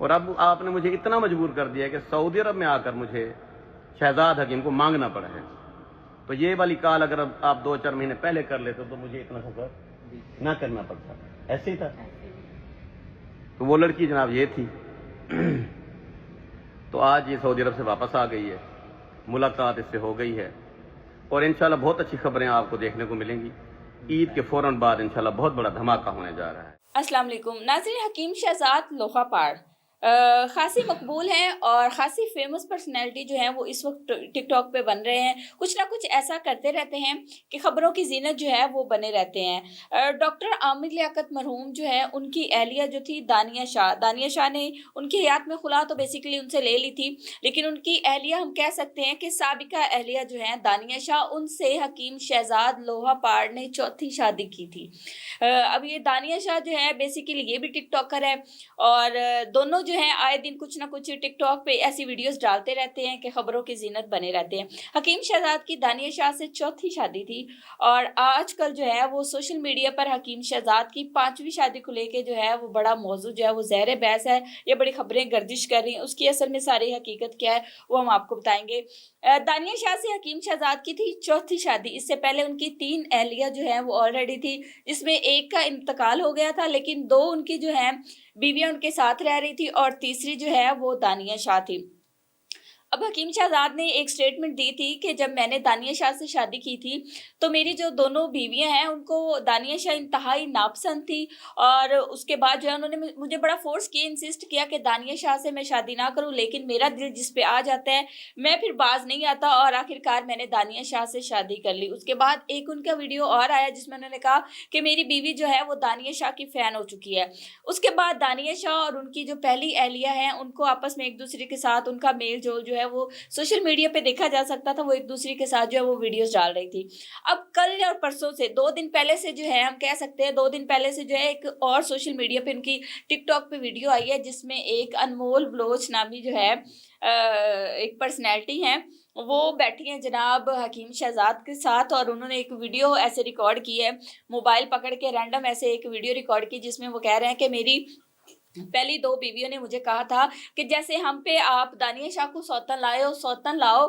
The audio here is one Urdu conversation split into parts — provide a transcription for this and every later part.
اور اب آپ نے مجھے اتنا مجبور کر دیا کہ سعودی عرب میں آ کر مجھے شہزاد حکیم کو مانگنا پڑا ہے. تو یہ والی کال اگر آپ 2-4 مہینے پہلے کر لیتے تو مجھے اتنا سفر نہ کرنا پڑتا. ایسے ہی تھا. تو وہ لڑکی جناب یہ تھی. تو آج یہ سعودی عرب سے واپس آ گئی ہے, ملاقات اس سے ہو گئی ہے, اور انشاءاللہ بہت اچھی خبریں آپ کو دیکھنے کو ملیں گی. عید کے فوراً بعد انشاءاللہ بہت بڑا دھماکہ ہونے جا رہا ہے. السلام علیکم ناظرین. حکیم شہزاد لوہا پاڑ خاصی مقبول ہیں اور خاصی فیمس پرسنالٹی جو ہیں وہ اس وقت ٹک ٹاک پہ بن رہے ہیں. کچھ نہ کچھ ایسا کرتے رہتے ہیں کہ خبروں کی زینت جو ہے وہ بنے رہتے ہیں. ڈاکٹر عامر لیاقت مرحوم جو ہے, ان کی اہلیہ جو تھی دانیہ شاہ نے ان کی حیات میں خلا تو بیسیکلی ان سے لے لی تھی, لیکن ان کی اہلیہ ہم کہہ سکتے ہیں کہ سابقہ اہلیہ جو ہیں دانیہ شاہ, ان سے حکیم شہزاد لوہا پاڑ نے چوتھی شادی کی تھی. اب یہ دانیہ شاہ جو ہے بیسیکلی یہ بھی ٹک ٹاکر ہے, اور دونوں جو ہیں آئے دن کچھ نہ کچھ ٹک ٹاک پہ ایسی ویڈیوز ڈالتے رہتے ہیں کہ خبروں کی زینت بنے رہتے ہیں. حکیم شہزاد کی دانیہ شاہ سے چوتھی شادی تھی, اور آج کل جو ہے وہ سوشل میڈیا پر حکیم شہزاد کی 5ویں شادی کو لے کے جو ہے وہ بڑا موضوع جو ہے وہ زیر بحث ہے. یہ بڑی خبریں گردش کر رہی ہیں. اس کی اصل میں ساری حقیقت کیا ہے وہ ہم آپ کو بتائیں گے. دانیہ شاہ سے حکیم شہزاد کی تھی چوتھی شادی. اس سے پہلے ان کی 3 اہلیہ جو ہیں وہ آلریڈی تھی, جس میں ایک کا انتقال ہو گیا تھا, لیکن 2 ان کی جو ہیں بیویاں ان کے ساتھ رہ رہی تھی, اور تیسری جو ہے وہ دانیہ شاہ تھی. اب حکیم شہزاد نے ایک سٹیٹمنٹ دی تھی کہ جب میں نے دانیہ شاہ سے شادی کی تھی تو میری جو دونوں بیویاں ہیں ان کو دانیہ شاہ انتہائی ناپسند تھی, اور اس کے بعد جو ہے انہوں نے مجھے بڑا فورس کیا, انسسٹ کیا کہ دانیہ شاہ سے میں شادی نہ کروں, لیکن میرا دل جس پہ آ جاتا ہے میں پھر باز نہیں آتا, اور آخرکار میں نے دانیہ شاہ سے شادی کر لی. اس کے بعد ایک ان کا ویڈیو اور آیا جس میں انہوں نے کہا کہ میری بیوی جو ہے وہ دانیہ شاہ کی فین ہو چکی ہے. اس کے بعد دانیہ شاہ اور ان کی جو پہلی اہلیہ ہیں ان کو آپس میں ایک دوسرے کے ساتھ ان کا میل جول جو ہے وہ سوشل میڈیا پہ دیکھا جا سکتا تھا, وہ ایک دوسرے کے ساتھ جو ہے وہ ویڈیوز ڈال رہی تھی. اب کل اور پرسوں سے 2 دن پہلے سے جو ہے ہم کہہ سکتے ہیں 2 دن پہلے سے جو ہے ایک اور سوشل میڈیا پہ ان کی ٹک ٹاک پہ ویڈیو آئی ہے, جس میں ایک انمول بلوچ نامی جو ہے ایک پرسنالٹی ہیں, وہ بیٹھی ہیں جناب حکیم شہزاد کے ساتھ, اور انہوں نے ایک ویڈیو ایسے ریکارڈ کی ہے, موبائل پکڑ کے رینڈم ایسے ایک ویڈیو ریکارڈ کی, جس میں وہ کہہ رہے ہیں کہ میری پہلی 2 بیویوں نے مجھے کہا تھا کہ جیسے ہم پہ آپ دانیہ شاہ کو سوتن لاؤ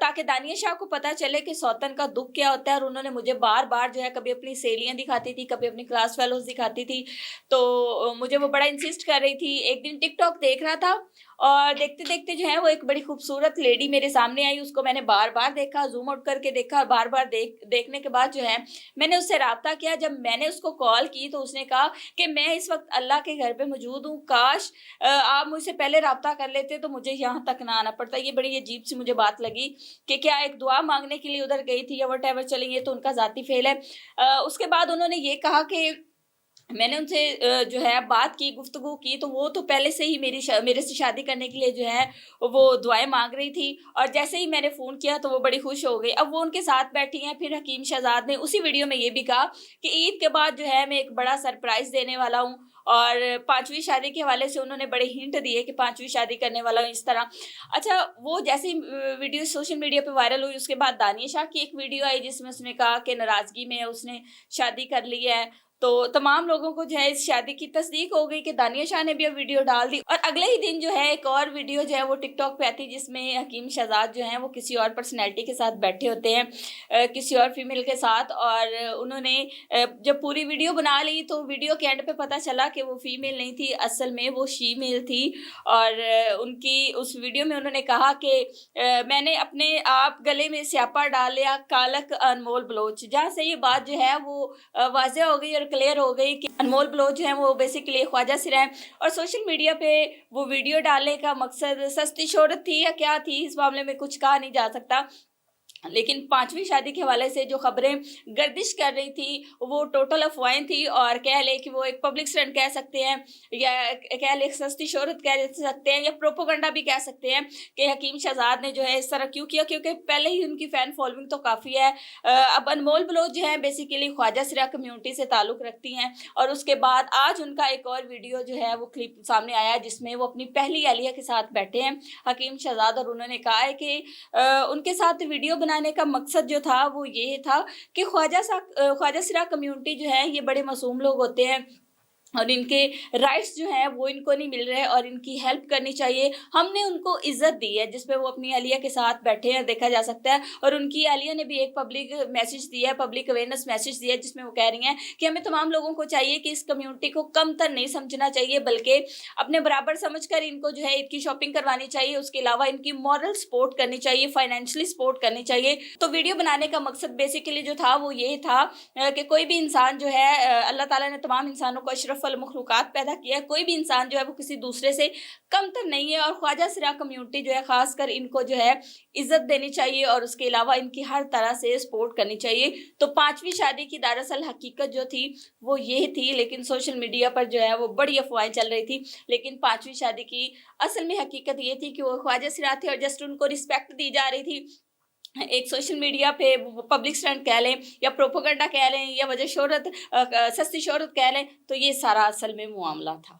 تاکہ دانیہ شاہ کو پتہ چلے کہ سوتن کا دکھ کیا ہوتا ہے. اور انہوں نے مجھے بار بار جو ہے کبھی اپنی سہیلیاں دکھاتی تھی, کبھی اپنی کلاس فیلوز دکھاتی تھی, تو مجھے وہ بڑا انسسٹ کر رہی تھی. ایک دن ٹک ٹاک دیکھ رہا تھا, اور دیکھتے دیکھتے جو ہے وہ ایک بڑی خوبصورت لیڈی میرے سامنے آئی. اس کو میں نے بار بار دیکھا, زوم آؤٹ کر کے دیکھا, اور بار بار دیکھنے کے بعد جو ہے میں نے اس سے رابطہ کیا. جب میں نے اس کو کال کی تو اس نے کہا کہ میں اس وقت اللہ کے گھر پہ موجود ہوں, کاش آپ مجھ سے پہلے رابطہ کر لیتے تو مجھے یہاں تک نہ آنا پڑتا. یہ بڑی عجیب سی مجھے بات لگی کہ کیا ایک دعا مانگنے کے لیے ادھر گئی تھی یا وٹ ایور, چلیں یہ تو ان کا ذاتی فیل ہے. اس کے بعد انہوں نے یہ کہا کہ میں نے ان سے جو ہے بات کی, گفتگو کی, تو وہ تو پہلے سے ہی میرے سے شادی کرنے کے لیے جو ہے وہ دعائیں مانگ رہی تھی, اور جیسے ہی میں نے فون کیا تو وہ بڑی خوش ہو گئی. اب وہ ان کے ساتھ بیٹھی ہیں. پھر حکیم شہزاد نے اسی ویڈیو میں یہ بھی کہا کہ عید کے بعد جو ہے میں ایک بڑا سرپرائز دینے والا ہوں, اور 5ویں شادی کے حوالے سے انہوں نے بڑے ہنٹ دیے کہ 5ویں شادی کرنے والا ہوں اس طرح. اچھا, وہ جیسے ہی ویڈیو سوشل میڈیا پہ وائرل ہوئی, اس کے بعد دانیہ شاہ کی ایک ویڈیو آئی جس میں اس نے کہا کہ ناراضگی میں اس نے شادی کر لی ہے. تو تمام لوگوں کو جو ہے اس شادی کی تصدیق ہو گئی کہ دانیہ شاہ نے بھی اب ویڈیو ڈال دی, اور اگلے ہی دن جو ہے ایک اور ویڈیو جو ہے وہ ٹک ٹاک پہ آتی جس میں حکیم شہزاد جو ہیں وہ کسی اور پرسنالٹی کے ساتھ بیٹھے ہوتے ہیں, کسی اور فیمیل کے ساتھ, اور انہوں نے جب پوری ویڈیو بنا لی تو ویڈیو کے اینڈ پہ پتہ چلا کہ وہ فیمیل نہیں تھی, اصل میں وہ شی میل تھی. اور ان کی اس ویڈیو میں انہوں نے کہا کہ میں نے اپنے آپ گلے میں سیاپا ڈال لیا کالک انمول بلوچ. جہاں سے یہ بات جو ہے وہ واضح ہو گئی اور کلیئر ہو گئی کہ انمول بلوچ جو ہیں وہ بیسیکلی خواجہ سرا ہیں, اور سوشل میڈیا پہ وہ ویڈیو ڈالنے کا مقصد سستی شہرت تھی یا کیا تھی اس معاملے میں کچھ کہا نہیں جا سکتا. لیکن 5ویں شادی کے حوالے سے جو خبریں گردش کر رہی تھی وہ ٹوٹل افواہیں تھی, اور کہہ لے کہ وہ ایک پبلک سٹنٹ کہہ سکتے ہیں, یا کہہ لے سستی شہرت کہہ سکتے ہیں, یا پروپوگنڈا بھی کہہ سکتے ہیں کہ حکیم شہزاد نے جو ہے اس طرح کیوں کیا, کیونکہ پہلے ہی ان کی فین فالوئنگ تو کافی ہے. اب انمول بلوچ جو ہیں بیسیکلی خواجہ سرا کمیونٹی سے تعلق رکھتی ہیں, اور اس کے بعد آج ان کا ایک اور ویڈیو جو ہے وہ کلپ سامنے آیا جس میں وہ اپنی پہلی اہلیہ کے ساتھ بیٹھے ہیں حکیم شہزاد, اور انہوں نے کہا ہے کہ ان کے ساتھ ویڈیو بنانے کا مقصد جو تھا وہ یہ تھا کہ خواجہ سرا کمیونٹی جو ہے یہ بڑے معصوم لوگ ہوتے ہیں, اور ان کے رائٹس جو ہیں وہ ان کو نہیں مل رہے اور ان کی ہیلپ کرنی چاہیے. ہم نے ان کو عزت دی ہے جس پہ وہ اپنی اہلیہ کے ساتھ بیٹھے ہیں دیکھا جا سکتا ہے, اور ان کی اہلیہ نے بھی ایک پبلک میسج دیا ہے, پبلک اویئرنیس میسج دیا ہے جس میں وہ کہہ رہی ہیں کہ ہمیں تمام لوگوں کو چاہیے کہ اس کمیونٹی کو کم تر نہیں سمجھنا چاہیے بلکہ اپنے برابر سمجھ کر ان کو جو ہے عید کی شاپنگ کروانی چاہیے. اس کے علاوہ ان کی مورل سپورٹ کرنی چاہیے, فائنینشلی سپورٹ کرنی چاہیے. تو ویڈیو بنانے کا مقصد بیسیکلی جو تھا وہ یہ تھا کہ کوئی بھی انسان جو ہے, اللہ تعالیٰ نے تمام انسانوں کو اشرف المخلوقات پیدا کیا ہے, کوئی بھی انسان جو ہے وہ کسی دوسرے سے کم تر نہیں ہے, اور خواجہ سرا کمیونٹی جو ہے خاص کر ان کو جو ہے عزت دینی چاہیے اور اس کے علاوہ ان کی ہر طرح سے سپورٹ کرنی چاہیے. تو 5ویں شادی کی دراصل حقیقت جو تھی وہ یہ تھی, لیکن سوشل میڈیا پر جو ہے وہ بڑی افواہیں چل رہی تھی. لیکن 5ویں شادی کی اصل میں حقیقت یہ تھی کہ وہ خواجہ سرا تھے اور جسٹ ان کو رسپیکٹ دی جا رہی تھی. ایک سوشل میڈیا پہ پبلک اسٹنٹ کہہ لیں یا پروپیگنڈا کہہ لیں یا وجہ شہرت, سستی شہرت کہہ لیں, تو یہ سارا اصل میں معاملہ تھا.